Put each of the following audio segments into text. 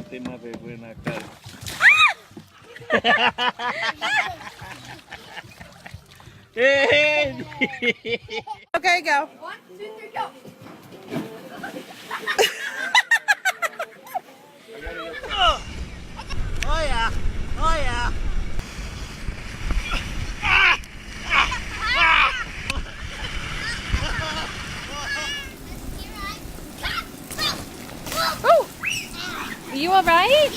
Te más de buena cara. Okay, go. 1, 2, 3, go. Oh yeah. Oh yeah. Oh, are you all right?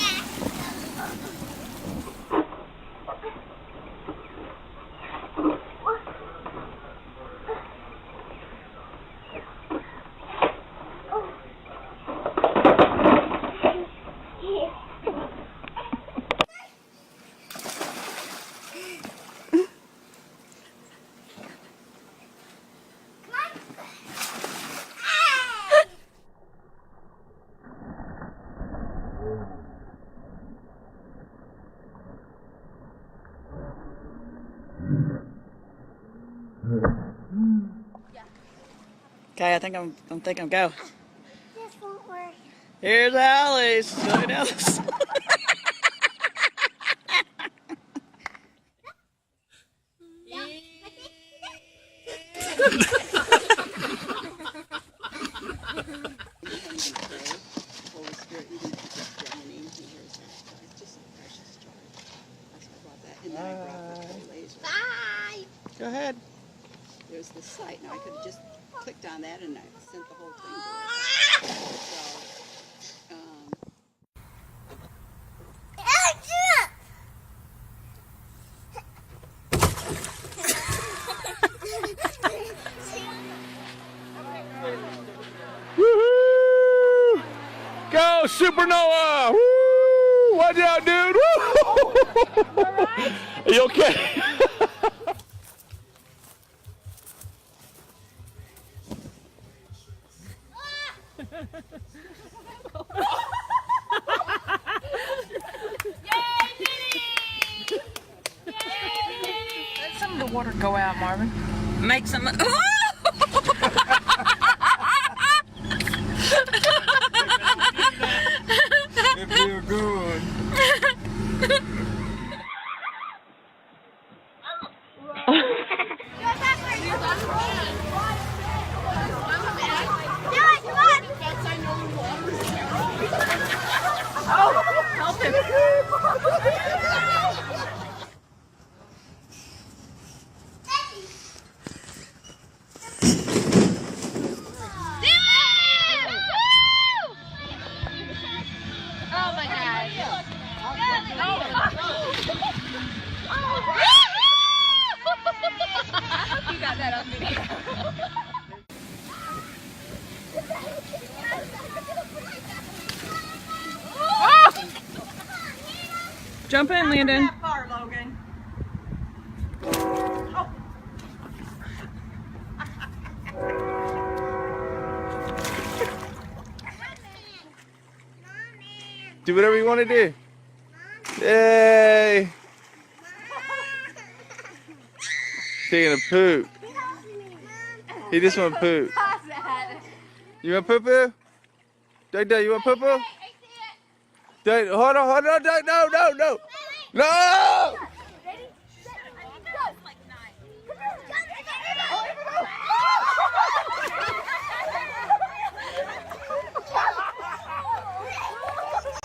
Okay, I think I'm go. This won't work. Here's Alice. Look at Alice. Bye. Go ahead. There's the site. Now I could have just clicked on that and I sent the whole thing to her. So, Woohoo! Go Supernova! Woo! Watch out, dude! Woo! Are you okay? Let some of the water go out, Marvin. Make some. It feel good. Help him. Oh my god. You got that on video. Jump in, Landon. far, Logan. Do whatever you want to do. Yay! Taking a poop. He just want to poop. You want poo poo? Doug, you want poo poo? Doug, hold on, Doug, no. No!